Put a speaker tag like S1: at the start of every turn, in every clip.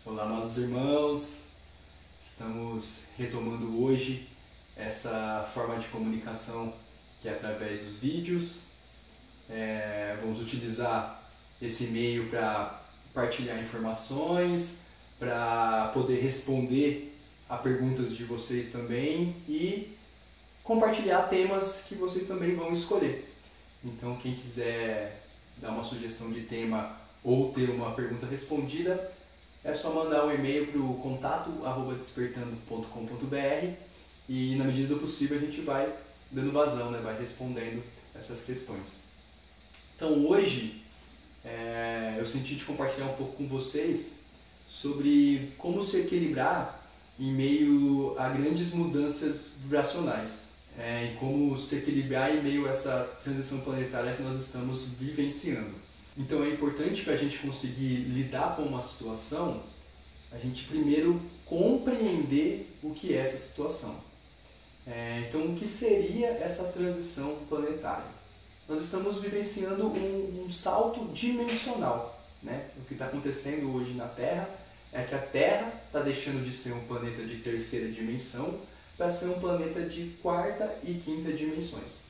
S1: Olá, amados irmãos, estamos retomando hoje essa forma de comunicação que é através dos vídeos. Vamos utilizar esse meio para partilhar informações, para poder responder a perguntas de vocês também e compartilhar temas que vocês também vão escolher. Então, quem quiser dar uma sugestão de tema ou ter uma pergunta respondida, é só mandar um e-mail para o contato@despertando.com.br e, na medida do possível, a gente vai dando vazão, vai respondendo essas questões. Então, hoje, eu senti de compartilhar um pouco com vocês sobre como se equilibrar em meio a grandes mudanças vibracionais. E como se equilibrar em meio a essa transição planetária que nós estamos vivenciando. Então é importante para a gente conseguir lidar com uma situação, a gente primeiro compreender o que é essa situação. Então o que seria essa transição planetária? Nós estamos vivenciando um salto dimensional. O que está acontecendo hoje na Terra é que a Terra está deixando de ser um planeta de terceira dimensão para ser um planeta de quarta e quinta dimensões.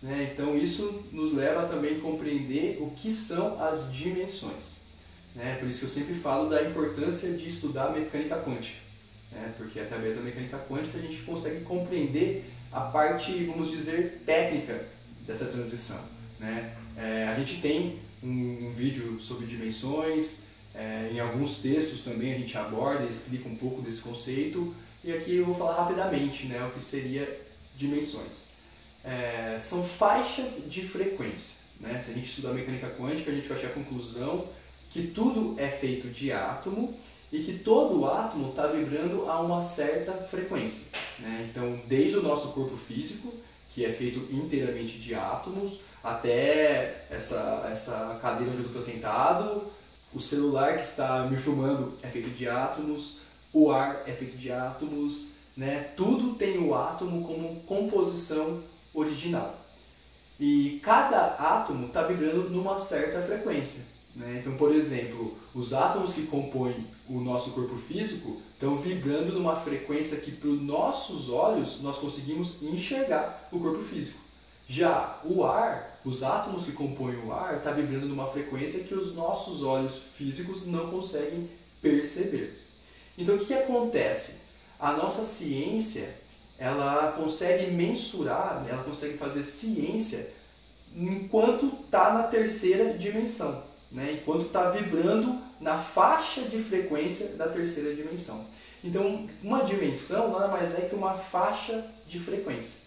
S1: Então isso nos leva também a compreender o que são as dimensões. Por isso que eu sempre falo da importância de estudar mecânica quântica. Porque através da mecânica quântica a gente consegue compreender a parte, vamos dizer, técnica dessa transição. A gente tem um vídeo sobre dimensões, em alguns textos também a gente aborda e explica um pouco desse conceito, e aqui eu vou falar rapidamente o que seria dimensões. São faixas de frequência. Se a gente estudar mecânica quântica, a gente vai chegar à conclusão que tudo é feito de átomo e que todo átomo está vibrando a uma certa frequência. Então, desde o nosso corpo físico, que é feito inteiramente de átomos, até essa cadeira onde eu estou sentado, o celular que está me filmando é feito de átomos, o ar é feito de átomos, tudo tem o átomo como composição original. E cada átomo está vibrando numa certa frequência. Então, por exemplo, os átomos que compõem o nosso corpo físico estão vibrando numa frequência que, para os nossos olhos, nós conseguimos enxergar o corpo físico. Já o ar, os átomos que compõem o ar, estão vibrando numa frequência que os nossos olhos físicos não conseguem perceber. Então, o que acontece? A nossa ciência, ela consegue mensurar, ela consegue fazer ciência enquanto está na terceira dimensão, enquanto está vibrando na faixa de frequência da terceira dimensão. Então, uma dimensão nada mais é que uma faixa de frequência.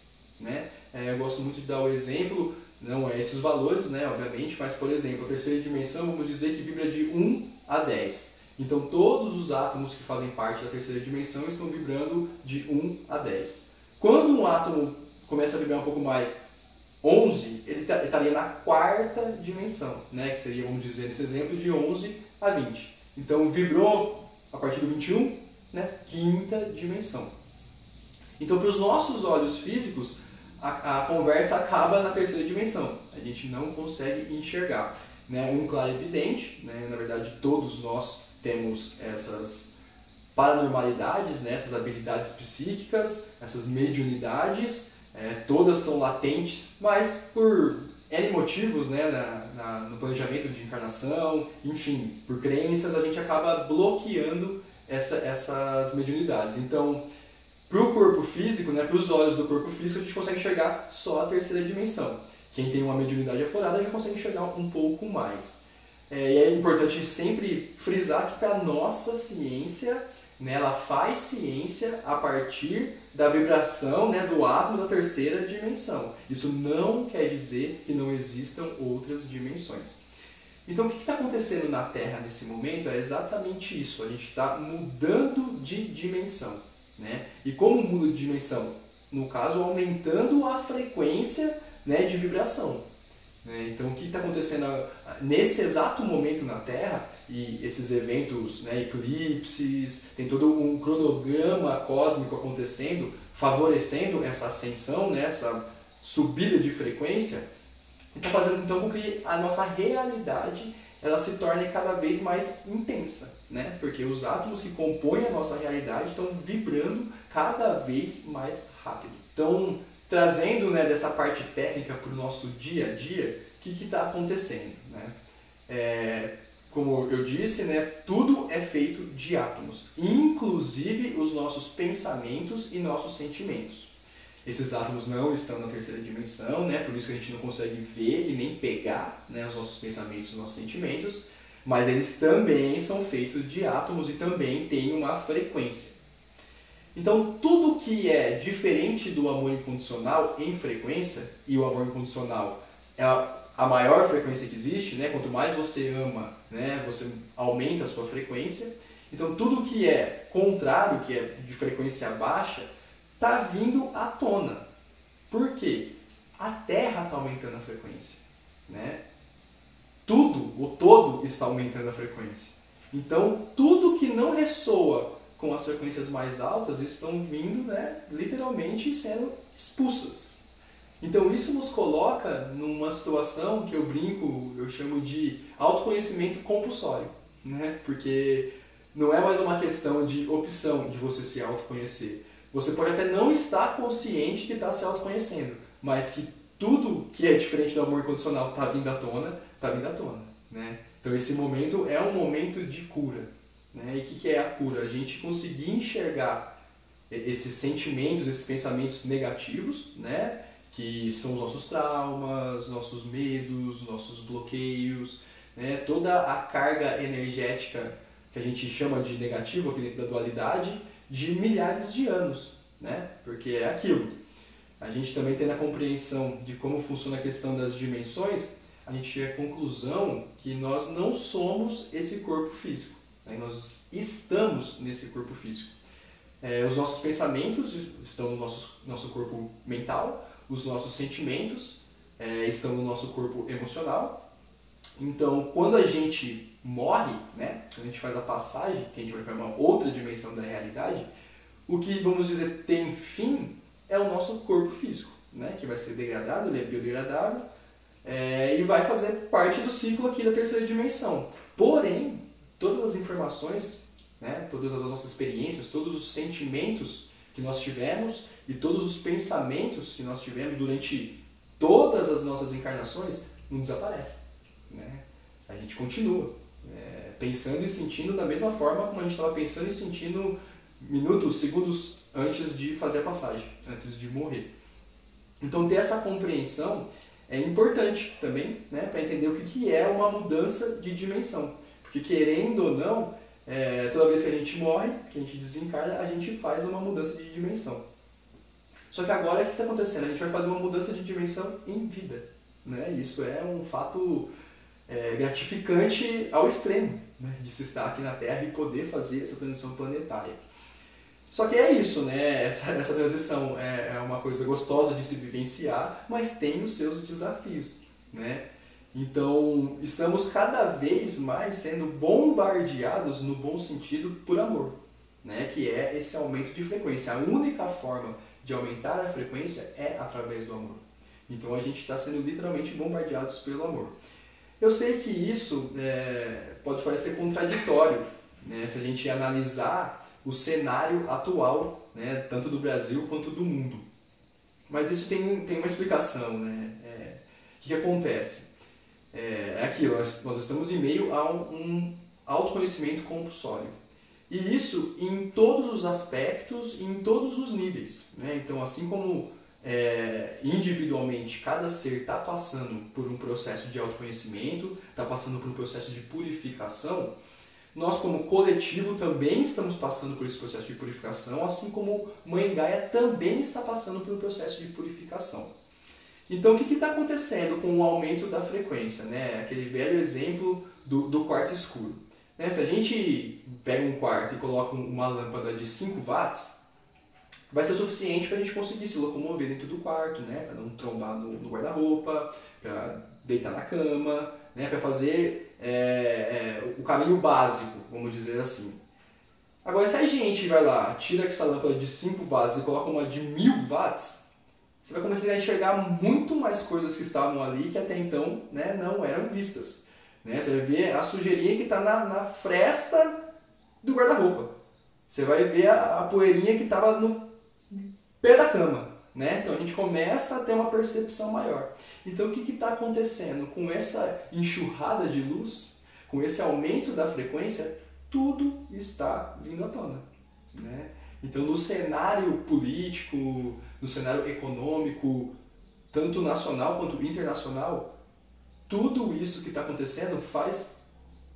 S1: Eu gosto muito de dar o exemplo, não é esses os valores, obviamente, mas, por exemplo, a terceira dimensão, vamos dizer que vibra de 1 a 10. Então, todos os átomos que fazem parte da terceira dimensão estão vibrando de 1 a 10. Quando um átomo começa a vibrar um pouco mais, 11, ele estaria na quarta dimensão, que seria, vamos dizer, nesse exemplo, de 11 a 20. Então, vibrou a partir do 21, quinta dimensão. Então, para os nossos olhos físicos, a conversa acaba na terceira dimensão. A gente não consegue enxergar. Um clarividente, na verdade, todos nós temos essas paranormalidades, essas habilidades psíquicas, essas mediunidades, todas são latentes, mas por N motivos, no planejamento de encarnação, enfim, por crenças, a gente acaba bloqueando essas mediunidades. Então, para o corpo físico, para os olhos do corpo físico, a gente consegue enxergar só a terceira dimensão. Quem tem uma mediunidade aflorada já consegue enxergar um pouco mais. E é importante sempre frisar que para a nossa ciência, ela faz ciência a partir da vibração do átomo da terceira dimensão. Isso não quer dizer que não existam outras dimensões. Então, o que está acontecendo na Terra nesse momento é exatamente isso. A gente está mudando de dimensão. E como muda de dimensão? No caso, aumentando a frequência de vibração. Então, o que está acontecendo nesse exato momento na Terra, e esses eventos, eclipses, tem todo um cronograma cósmico acontecendo, favorecendo essa ascensão, essa subida de frequência, está fazendo então com que a nossa realidade ela se torne cada vez mais intensa, né? Porque os átomos que compõem a nossa realidade estão vibrando cada vez mais rápido. Então, trazendo, né, dessa parte técnica para o nosso dia a dia, o que está acontecendo, né? Como eu disse, né, tudo é feito de átomos, inclusive os nossos pensamentos e nossos sentimentos. Esses átomos não estão na terceira dimensão, né, por isso que a gente não consegue ver e nem pegar, né, os nossos pensamentos e os nossos sentimentos, mas eles também são feitos de átomos e também têm uma frequência. Então, tudo que é diferente do amor incondicional em frequência, e o amor incondicional é a maior frequência que existe, né? Quanto mais você ama, né, você aumenta a sua frequência. Então, tudo que é contrário, que é de frequência baixa, está vindo à tona. Por quê? A Terra está aumentando a frequência, né? Tudo, o todo está aumentando a frequência. Então, tudo que não ressoa com as frequências mais altas estão vindo, né, literalmente sendo expulsas. Então isso nos coloca numa situação que eu brinco, eu chamo de autoconhecimento compulsório, né? Porque não é mais uma questão de opção de você se autoconhecer. Você pode até não estar consciente que está se autoconhecendo, mas que tudo que é diferente do amor incondicional está vindo à tona, né? Então esse momento é um momento de cura, né? E o que é a cura? A gente conseguir enxergar esses sentimentos, esses pensamentos negativos, né? Que são os nossos traumas, nossos medos, nossos bloqueios, né? Toda a carga energética que a gente chama de negativo aqui dentro da dualidade, de milhares de anos, né? Porque é aquilo. A gente também tendo a compreensão de como funciona a questão das dimensões, a gente chega à conclusão que nós não somos esse corpo físico, né? Nós estamos nesse corpo físico. Os nossos pensamentos estão no nosso corpo mental, os nossos sentimentos estão no nosso corpo emocional. Então, quando a gente morre, né, quando a gente faz a passagem, que a gente vai para uma outra dimensão da realidade, o que, vamos dizer, tem fim é o nosso corpo físico, né, que vai ser degradado, ele é biodegradável, e vai fazer parte do ciclo aqui da terceira dimensão. Porém, todas as informações, né, todas as nossas experiências, todos os sentimentos que nós tivemos e todos os pensamentos que nós tivemos durante todas as nossas encarnações não desaparecem, né? A gente continua pensando e sentindo da mesma forma como a gente estava pensando e sentindo minutos, segundos antes de fazer a passagem, antes de morrer. Então ter essa compreensão é importante também, né, para entender o que é uma mudança de dimensão. Porque querendo ou não, toda vez que a gente morre, que a gente desencarna, a gente faz uma mudança de dimensão. Só que agora o que está acontecendo? A gente vai fazer uma mudança de dimensão em vida, né? Isso é um fato gratificante ao extremo, né? De se estar aqui na Terra e poder fazer essa transição planetária. Só que é isso, né? Essa transição é uma coisa gostosa de se vivenciar, mas tem os seus desafios, né? Então, estamos cada vez mais sendo bombardeados, no bom sentido, por amor, né? Que é esse aumento de frequência. A única forma de aumentar a frequência é através do amor. Então, a gente está sendo literalmente bombardeados pelo amor. Eu sei que isso pode parecer contraditório, né? Se a gente analisar o cenário atual, né? Tanto do Brasil quanto do mundo. Mas isso tem uma explicação, né? O que acontece? Aquilo, nós estamos em meio a um autoconhecimento compulsório. E isso em todos os aspectos, em todos os níveis, né? Então, assim como individualmente cada ser está passando por um processo de autoconhecimento, está passando por um processo de purificação, nós como coletivo também estamos passando por esse processo de purificação, assim como Mãe Gaia também está passando por um processo de purificação. Então, o que está acontecendo com o aumento da frequência, né? Aquele velho exemplo do quarto escuro. Né? Se a gente pega um quarto e coloca uma lâmpada de 5 watts, vai ser suficiente para a gente conseguir se locomover dentro do quarto, né? Para não trombar no guarda-roupa, para deitar na cama, né? Para fazer o caminho básico, vamos dizer assim. Agora, se a gente vai lá, tira essa lâmpada de 5 watts e coloca uma de 1000 watts, você vai começar a enxergar muito mais coisas que estavam ali que até então, né, não eram vistas. né? Você vai ver a sujeirinha que está na fresta do guarda-roupa. Você vai ver a poeirinha que estava no pé da cama, né? Então a gente começa a ter uma percepção maior. Então o que está acontecendo? Com essa enxurrada de luz, com esse aumento da frequência, tudo está vindo à tona, né? Então no cenário político, no cenário econômico, tanto nacional quanto internacional, tudo isso que está acontecendo faz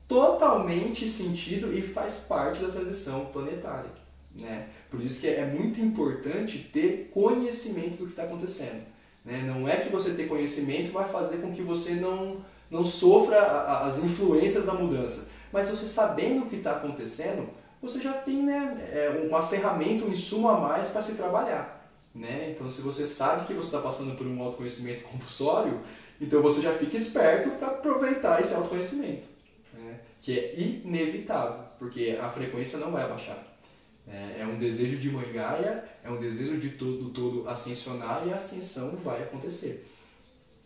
S1: totalmente sentido e faz parte da transição planetária, né? Por isso que é muito importante ter conhecimento do que está acontecendo, né? Não é que você ter conhecimento vai fazer com que você não sofra as influências da mudança, mas você sabendo o que está acontecendo, você já tem, né, uma ferramenta, um insumo a mais para se trabalhar, né? Então se você sabe que você está passando por um autoconhecimento compulsório, então você já fica esperto para aproveitar esse autoconhecimento, né? Que é inevitável, porque a frequência não vai abaixar. É um desejo de Mãe Gaia, é um desejo de todo ascensionar e a ascensão vai acontecer.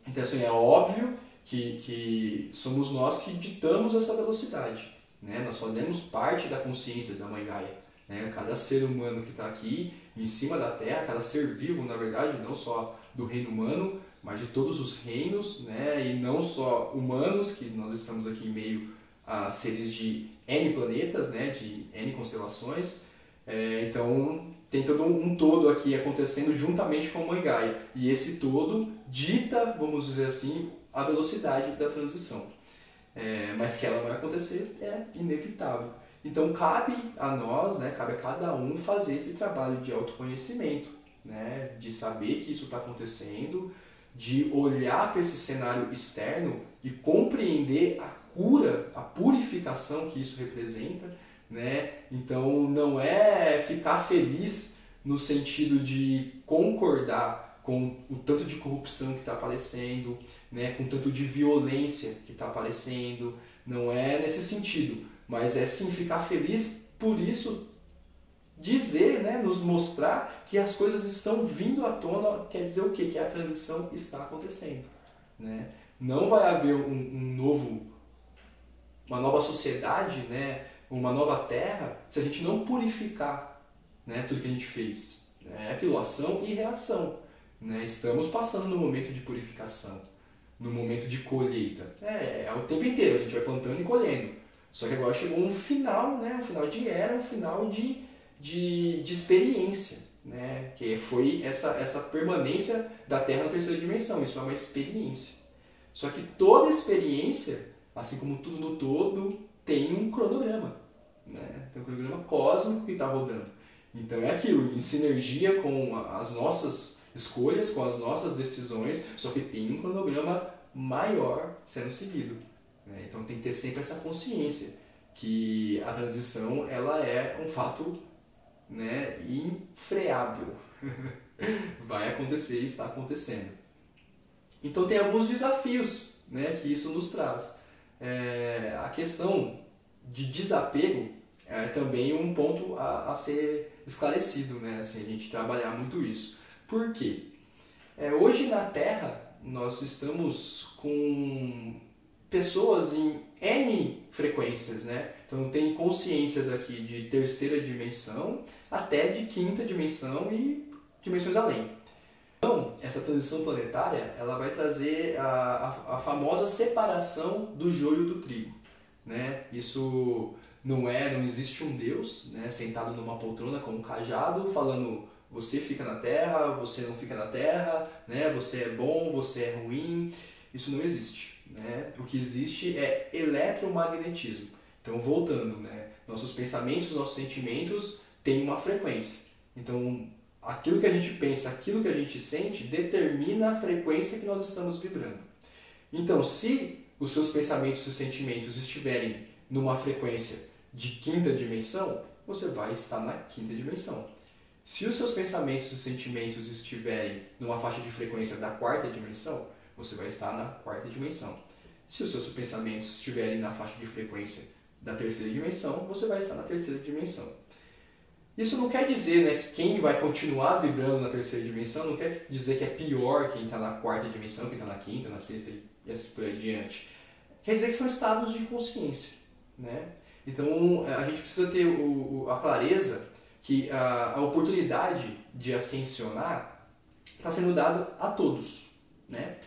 S1: Então assim, é óbvio que somos nós que ditamos essa velocidade, né? Nós fazemos parte da consciência da Mãe Gaia, né? Cada ser humano que está aqui em cima da Terra, cada ser vivo, na verdade, não só do reino humano, mas de todos os reinos, né? E não só humanos, que nós estamos aqui em meio a seres de N planetas, né? De N constelações. Então tem todo um todo aqui acontecendo juntamente com a Mãe Gaia. E esse todo dita, vamos dizer assim, a velocidade da transição. Mas que ela vai acontecer é inevitável. Então cabe a nós, né, cabe a cada um fazer esse trabalho de autoconhecimento, né, de saber que isso está acontecendo, de olhar para esse cenário externo e compreender a cura, a purificação que isso representa, né? Então não é ficar feliz no sentido de concordar com o tanto de corrupção que está aparecendo, né, com o tanto de violência que está aparecendo, não é nesse sentido, mas é sim ficar feliz por isso, dizer, né, nos mostrar que as coisas estão vindo à tona, quer dizer o quê? Que a transição está acontecendo, né? Não vai haver uma nova sociedade, né, uma nova terra, se a gente não purificar, né, tudo que a gente fez. É aquilo, ação e reação, né? Estamos passando no momento de purificação, no momento de colheita. É o tempo inteiro, a gente vai plantando e colhendo. Só que agora chegou um final, né? Um final de era, um final de experiência, né? Que foi essa permanência da Terra na terceira dimensão. Isso é uma experiência. Só que toda experiência, assim como tudo no todo, tem um cronograma, né? Tem um cronograma cósmico que está rodando. Então é aquilo, em sinergia com as nossas escolhas, com as nossas decisões, só que tem um cronograma maior sendo seguido, né? Então tem que ter sempre essa consciência que a transição ela é um fato, né, infreável. Vai acontecer e está acontecendo. Então tem alguns desafios, né, que isso nos traz. A questão de desapego é também um ponto a ser esclarecido, né? Assim, a gente trabalhar muito isso. Por quê? Hoje na Terra nós estamos com pessoas em N frequências, né? Então tem consciências aqui de terceira dimensão até de quinta dimensão e dimensões além. Então, essa transição planetária ela vai trazer a famosa separação do joio do trigo, né? Isso não existe um Deus, né, sentado numa poltrona com um cajado falando você fica na Terra, você não fica na Terra, né, você é bom, você é ruim. Isso não existe, né? O que existe é eletromagnetismo. Então voltando, né, nossos pensamentos, nossos sentimentos têm uma frequência. Então aquilo que a gente pensa, aquilo que a gente sente determina a frequência que nós estamos vibrando. Então se os seus pensamentos e sentimentos estiverem numa frequência de quinta dimensão, você vai estar na quinta dimensão. Se os seus pensamentos e sentimentos estiverem numa faixa de frequência da quarta dimensão, você vai estar na quarta dimensão. Se os seus pensamentos estiverem na faixa de frequência da terceira dimensão, você vai estar na terceira dimensão. Isso não quer dizer, né, que quem vai continuar vibrando na terceira dimensão não quer dizer que é pior quem está na quarta dimensão, quem está na quinta, na sexta e assim por aí diante. quer dizer que são estados de consciência, né? Então a gente precisa ter a clareza que a oportunidade de ascensionar está sendo dada a todos, né?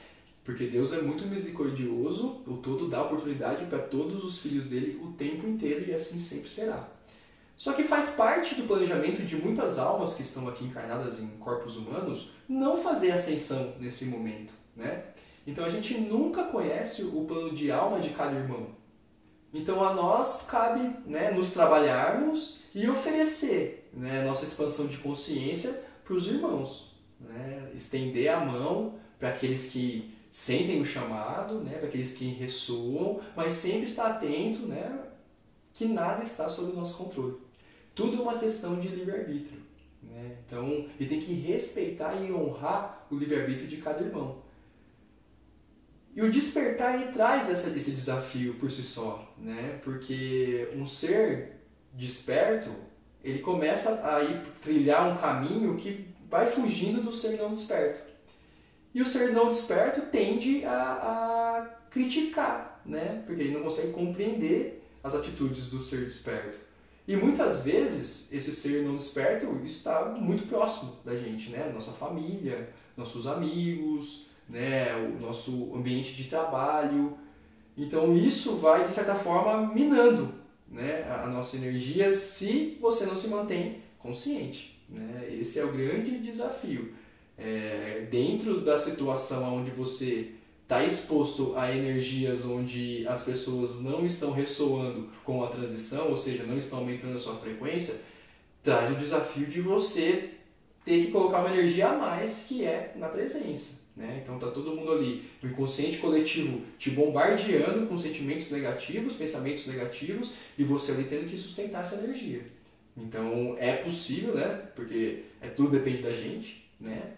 S1: Porque Deus é muito misericordioso, o todo dá oportunidade para todos os filhos dele o tempo inteiro e assim sempre será. Só que faz parte do planejamento de muitas almas que estão aqui encarnadas em corpos humanos não fazer ascensão nesse momento, né? Então a gente nunca conhece o plano de alma de cada irmão. Então a nós cabe, né, nos trabalharmos e oferecer, né, nossa expansão de consciência para os irmãos, né? Estender a mão para aqueles que sentem o chamado, né, para aqueles que ressoam, mas sempre estar atento, né, que nada está sob o nosso controle. Tudo é uma questão de livre-arbítrio, né? Então, e tem que respeitar e honrar o livre-arbítrio de cada irmão. E o despertar ele traz esse desafio por si só, né? Porque um ser desperto, ele começa a trilhar um caminho que vai fugindo do ser não desperto. E o ser não desperto tende a criticar, né? Porque ele não consegue compreender as atitudes do ser desperto. E muitas vezes esse ser não desperto está muito próximo da gente, né? Nossa família, nossos amigos, né? O nosso ambiente de trabalho. Então isso vai, de certa forma, minando, né, a nossa energia se você não se mantém consciente, né? Esse é o grande desafio. Dentro da situação onde você está exposto a energias onde as pessoas não estão ressoando com a transição, ou seja, não estão aumentando a sua frequência, traz o desafio de você ter que colocar uma energia a mais que é na presença, né? Então tá todo mundo ali, o inconsciente coletivo te bombardeando com sentimentos negativos, pensamentos negativos, e você ali tendo que sustentar essa energia. Então é possível, né? Porque tudo depende da gente, né?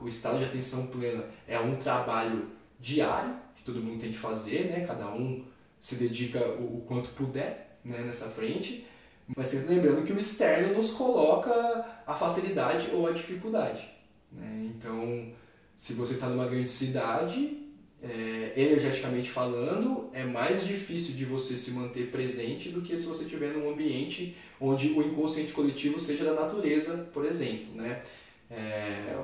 S1: O estado de atenção plena é um trabalho diário que todo mundo tem que fazer, né? Cada um se dedica o quanto puder, né, nessa frente, mas sempre lembrando que o externo nos coloca a facilidade ou a dificuldade, né? Então, se você está numa grande cidade, energeticamente falando, é mais difícil de você se manter presente do que se você estiver num ambiente onde o inconsciente coletivo seja da natureza, por exemplo, né?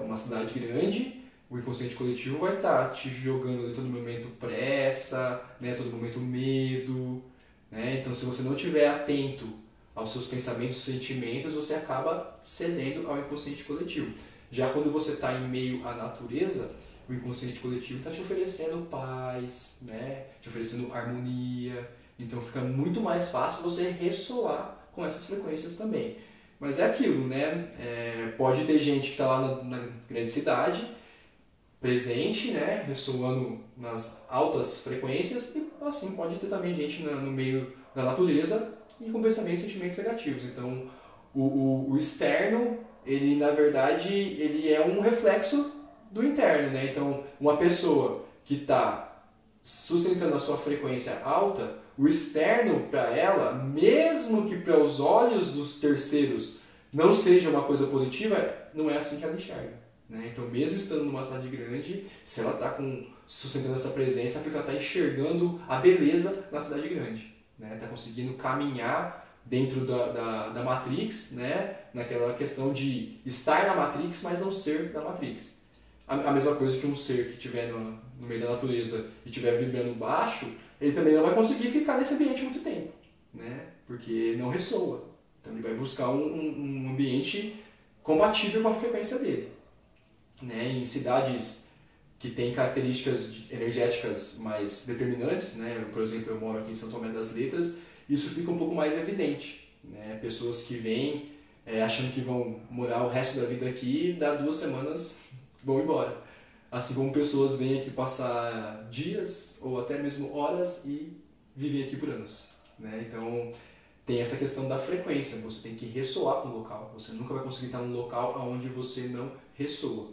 S1: Uma cidade grande, o inconsciente coletivo vai estar te jogando ali todo momento pressa, né, todo momento medo, né? Então, se você não estiver atento aos seus pensamentos e sentimentos, você acaba cedendo ao inconsciente coletivo. Já quando você está em meio à natureza, o inconsciente coletivo está te oferecendo paz, né, te oferecendo harmonia, então fica muito mais fácil você ressoar com essas frequências também. Mas é aquilo, né? Pode ter gente que está lá na grande cidade, presente, né? Ressoando nas altas frequências, e assim pode ter também gente no meio da natureza e com pensamentos e sentimentos negativos. Então, o externo, ele na verdade, ele é um reflexo do interno, né? Então, uma pessoa que está sustentando a sua frequência alta, o externo para ela, mesmo que para os olhos dos terceiros não seja uma coisa positiva, não é assim que ela enxerga, né? Então, mesmo estando numa cidade grande, se ela está sustentando essa presença, é porque ela está enxergando a beleza na cidade grande, né? Está conseguindo caminhar dentro da Matrix, né? Naquela questão de estar na Matrix, mas não ser da Matrix. A mesma coisa que um ser que estiver no meio da natureza e estiver vibrando baixo, ele também não vai conseguir ficar nesse ambiente muito tempo, né? Porque não ressoa. Então ele vai buscar um ambiente compatível com a frequência dele, né? Em cidades que têm características energéticas mais determinantes, né? Por exemplo, eu moro aqui em São Tomé das Letras, isso fica um pouco mais evidente, né? Pessoas que vêm achando que vão morar o resto da vida aqui, dá 2 semanas vão embora. Assim como pessoas vêm aqui passar dias ou até mesmo horas e vivem aqui por anos, né? Então tem essa questão da frequência, você tem que ressoar com o local, você nunca vai conseguir estar num local onde você não ressoa.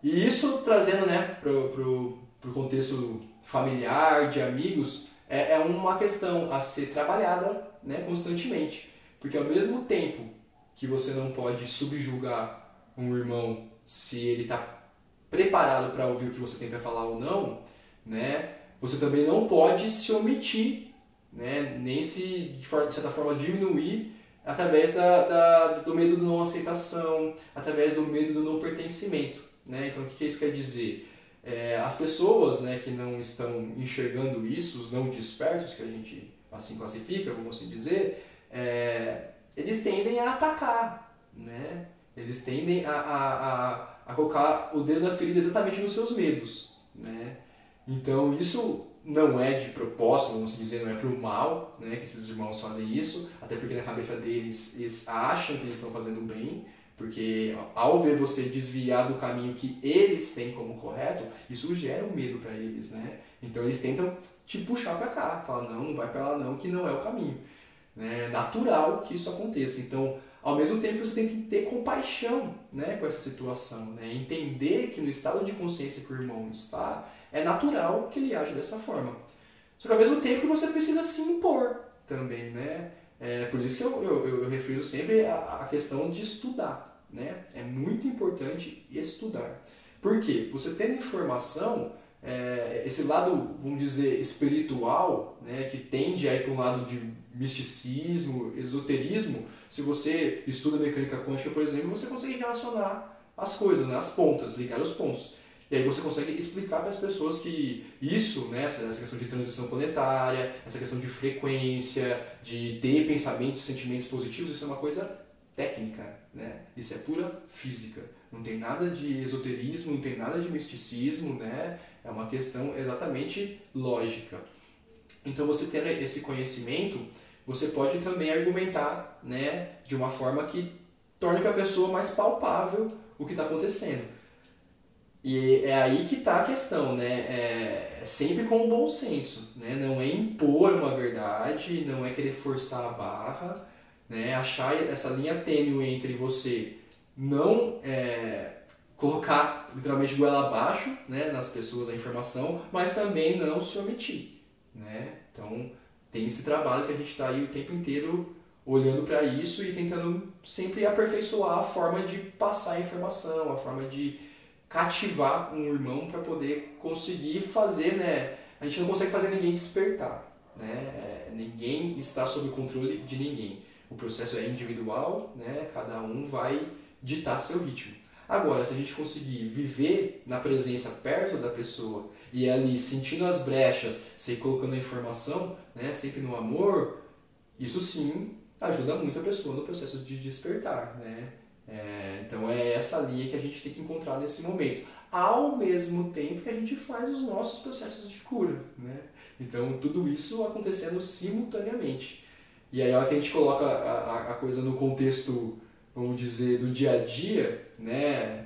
S1: E isso trazendo, né, pro contexto familiar, de amigos, é uma questão a ser trabalhada, né, constantemente, porque ao mesmo tempo que você não pode subjugar um irmão se ele está preparado para ouvir o que você tem para falar ou não, né? você também não pode se omitir, né? Nem se, de certa forma, diminuir através do medo da não aceitação, através do medo do não pertencimento, né? Então, o que isso quer dizer? As pessoas, né, que não estão enxergando isso, os não despertos, que a gente assim classifica, vamos assim dizer, eles tendem a atacar, né? Eles tendem a colocar o dedo na ferida exatamente nos seus medos, né? Então, isso não é de propósito, vamos dizer, não é para o mal, né, que esses irmãos fazem isso, até porque na cabeça deles eles acham que eles estão fazendo bem, porque ao ver você desviar do caminho que eles têm como correto, isso gera um medo para eles, né? Então eles tentam te puxar para cá, falar não vai para lá não, que não é o caminho. É natural que isso aconteça. Então, ao mesmo tempo, você tem que ter compaixão, né, com essa situação, né? Entender que no estado de consciência que o irmão está, é natural que ele age dessa forma. Só que ao mesmo tempo você precisa se impor também, né? Por isso que eu refiro sempre a questão de estudar, né? É muito importante estudar. Por quê? Você tendo informação, esse lado, vamos dizer, espiritual, né, que tende a ir para um lado de misticismo, esoterismo, se você estuda mecânica quântica, por exemplo, você consegue relacionar as coisas, né, as pontas, ligar os pontos. E aí você consegue explicar para as pessoas que isso, né, essa questão de transição planetária, essa questão de frequência, de ter pensamentos, sentimentos positivos, isso é uma coisa técnica, né? Isso é pura física. Não tem nada de esoterismo, não tem nada de misticismo, né? É uma questão exatamente lógica. Então, você tendo esse conhecimento, você pode também argumentar, né, de uma forma que torne para a pessoa mais palpável o que está acontecendo. E é aí que está a questão, né? Sempre com o bom senso, né? Não é impor uma verdade, não é querer forçar a barra, né? Achar essa linha tênue entre você não colocar literalmente goela abaixo, né, nas pessoas a informação, mas também não se omitir, né? Então tem esse trabalho que a gente está aí o tempo inteiro olhando para isso e tentando sempre aperfeiçoar a forma de passar a informação, a forma de cativar um irmão para poder conseguir fazer, né? A gente não consegue fazer ninguém despertar, né? Ninguém está sob o controle de ninguém. O processo é individual, né? Cada um vai ditar seu ritmo. Agora, se a gente conseguir viver na presença perto da pessoa e ali sentindo as brechas, sempre colocando a informação, né? Sempre no amor, isso sim ajuda muito a pessoa no processo de despertar, né? Então é essa linha que a gente tem que encontrar nesse momento, ao mesmo tempo que a gente faz os nossos processos de cura, né? Então tudo isso acontecendo simultaneamente. E aí a hora que a gente coloca a coisa no contexto, vamos dizer, do dia a dia, né?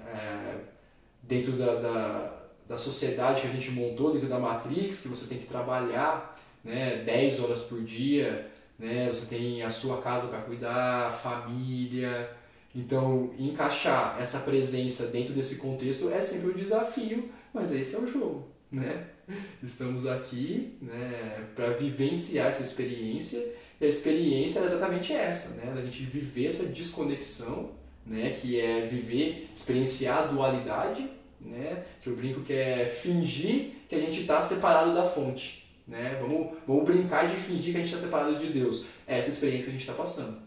S1: Dentro da sociedade que a gente montou, dentro da Matrix, que você tem que trabalhar, né, 10 horas por dia, né? Você tem a sua casa para cuidar, família. Então, encaixar essa presença dentro desse contexto é sempre um desafio, mas esse é o jogo, né? Estamos aqui, né, para vivenciar essa experiência, e a experiência é exatamente essa, né? Da gente viver essa desconexão, né, que é viver, experienciar a dualidade, né? Que eu brinco que é fingir que a gente está separado da fonte, né? Vamos brincar de fingir que a gente está separado de Deus. É essa experiência que a gente está passando.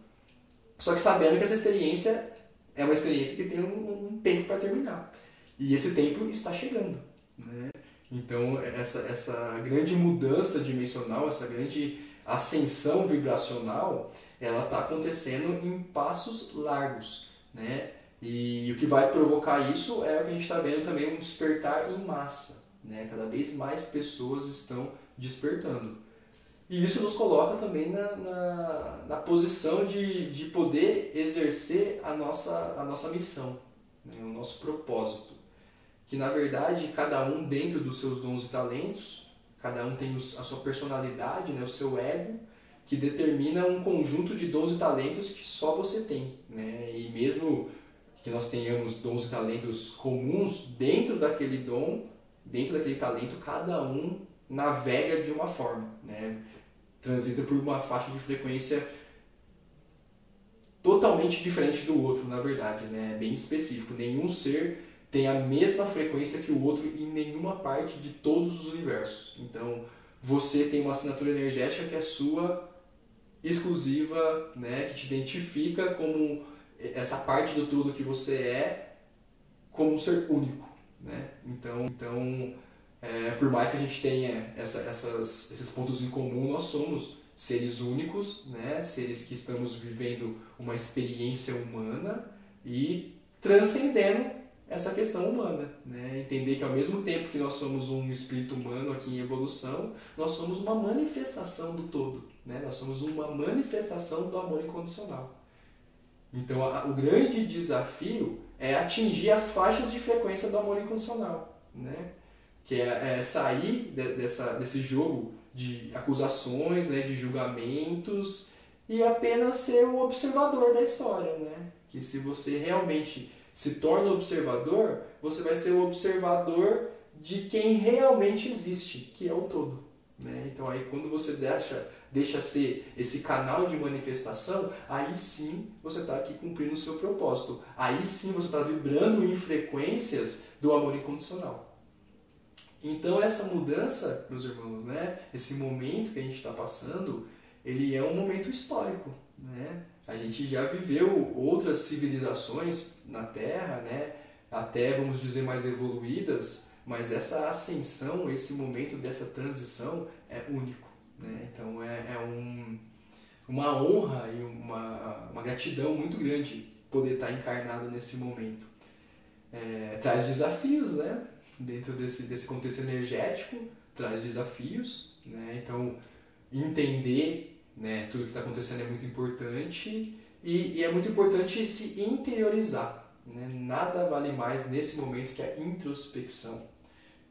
S1: Só que sabendo que essa experiência é uma experiência que tem um tempo para terminar. E esse tempo está chegando, né? Então, essa grande mudança dimensional, essa grande ascensão vibracional, ela está acontecendo em passos largos, né? E o que vai provocar isso é o que a gente está vendo também, um despertar em massa, né? Cada vez mais pessoas estão despertando. E isso nos coloca também na posição de poder exercer a nossa missão, né? O nosso propósito. Que na verdade cada um dentro dos seus dons e talentos, cada um tem a sua personalidade, né? O seu ego, que determina um conjunto de dons e talentos que só você tem, né? E mesmo que nós tenhamos dons e talentos comuns, dentro daquele dom, dentro daquele talento, cada um navega de uma forma, né? Transita por uma faixa de frequência totalmente diferente do outro, na verdade, né? Bem específico. Nenhum ser tem a mesma frequência que o outro em nenhuma parte de todos os universos. Então, você tem uma assinatura energética que é sua, exclusiva, né, que te identifica como essa parte do todo que você é, como um ser único, né? Então por mais que a gente tenha esses pontos em comum, nós somos seres únicos, né? Seres que estamos vivendo uma experiência humana e transcendendo essa questão humana, né? Entender que ao mesmo tempo que nós somos um espírito humano aqui em evolução, nós somos uma manifestação do todo, né? Nós somos uma manifestação do amor incondicional. Então o grande desafio é atingir as faixas de frequência do amor incondicional, né? Que é sair desse jogo de acusações, né? De julgamentos e apenas ser o observador da história, né? Que se você realmente se torna observador, você vai ser o observador de quem realmente existe, que é o todo, né? Então aí quando você deixa ser esse canal de manifestação, aí sim você está aqui cumprindo o seu propósito. Aí sim você está vibrando em frequências do amor incondicional. Então essa mudança, meus irmãos, né? Esse momento que a gente está passando, ele é um momento histórico, né? A gente já viveu outras civilizações na Terra, né? Até, vamos dizer, mais evoluídas, mas essa ascensão, esse momento dessa transição é único, né? Então uma honra e uma gratidão muito grande poder estar encarnado nesse momento. Traz desafios, né? Dentro desse contexto energético, traz desafios, né? Então entender, né, tudo que está acontecendo é muito importante e é muito importante se interiorizar, né? Nada vale mais nesse momento que a introspecção,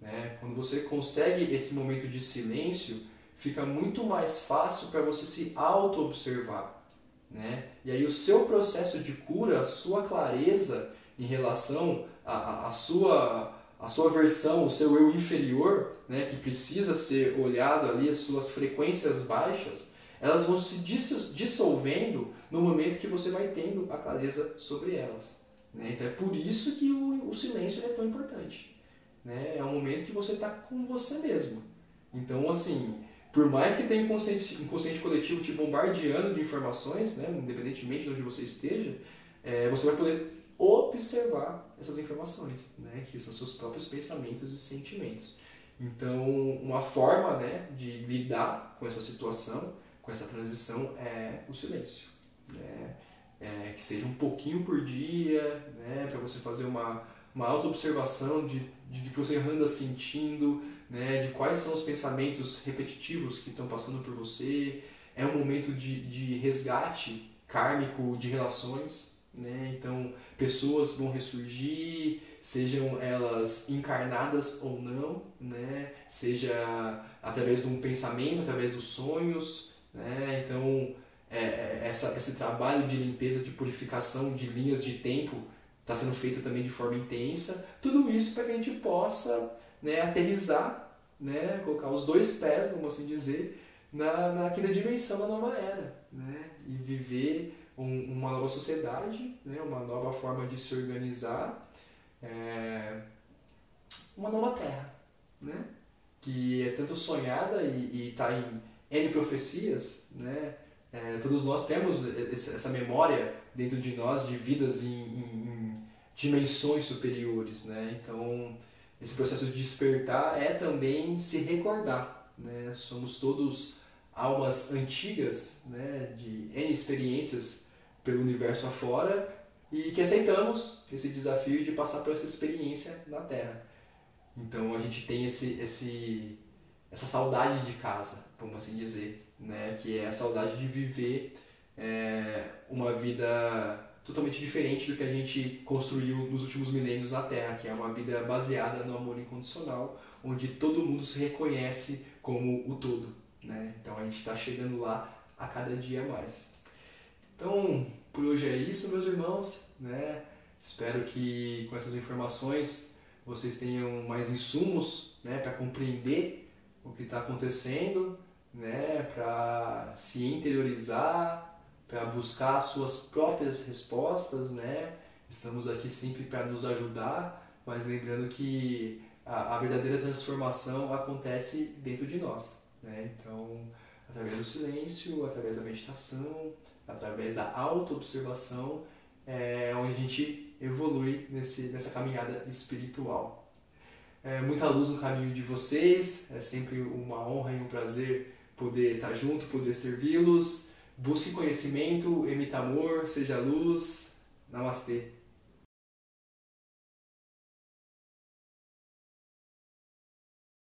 S1: né? Quando você consegue esse momento de silêncio, fica muito mais fácil para você se auto-observar, né? E aí o seu processo de cura, a sua clareza em relação à sua versão, o seu eu inferior, né, que precisa ser olhado ali, as suas frequências baixas, elas vão se dissolvendo no momento que você vai tendo a clareza sobre elas, né? Então é por isso que o silêncio é tão importante, né? É um momento que você está com você mesmo. Então, assim, por mais que tenha inconsciente coletivo te bombardeando de informações, né, independentemente de onde você esteja, você vai poder observar essas informações, né, que são seus próprios pensamentos e sentimentos. Então, uma forma, né, de lidar com essa situação, com essa transição, é o silêncio, né? Que seja um pouquinho por dia, né, para você fazer uma auto-observação de que você anda sentindo, né, de quais são os pensamentos repetitivos que estão passando por você. É um momento de resgate kármico de relações, né? Então, pessoas vão ressurgir, sejam elas encarnadas ou não, né? Seja através de um pensamento, através dos sonhos, né? Então, esse trabalho de limpeza, de purificação de linhas de tempo está sendo feito também de forma intensa. Tudo isso para que a gente possa, né, aterrissar, né, colocar os dois pés, vamos assim dizer, na quinta dimensão da nova era, né? E viver uma nova sociedade, né? Uma nova forma de se organizar, uma nova terra, né? Que é tanto sonhada e está em N profecias, né? Todos nós temos essa memória dentro de nós de vidas em dimensões superiores, né? Então, esse processo de despertar é também se recordar, né? Somos todos almas antigas, né? De N experiências pelo universo afora e que aceitamos esse desafio de passar por essa experiência na Terra. Então, a gente tem essa saudade de casa, vamos assim dizer, né? Que é a saudade de viver uma vida totalmente diferente do que a gente construiu nos últimos milênios na Terra, que é uma vida baseada no amor incondicional, onde todo mundo se reconhece como o todo, né? Então a gente está chegando lá a cada dia mais. Então, por hoje é isso, meus irmãos, né? Espero que com essas informações vocês tenham mais insumos, né, para compreender o que está acontecendo, né, para se interiorizar, para buscar as suas próprias respostas, né? Estamos aqui sempre para nos ajudar, mas lembrando que a verdadeira transformação acontece dentro de nós, né? Então, através do silêncio, através da meditação, através da auto-observação, é onde a gente evolui nessa caminhada espiritual. Muita luz no caminho de vocês, é sempre uma honra e um prazer poder estar junto, poder servi-los. Busque conhecimento, emita amor, seja luz. Namastê.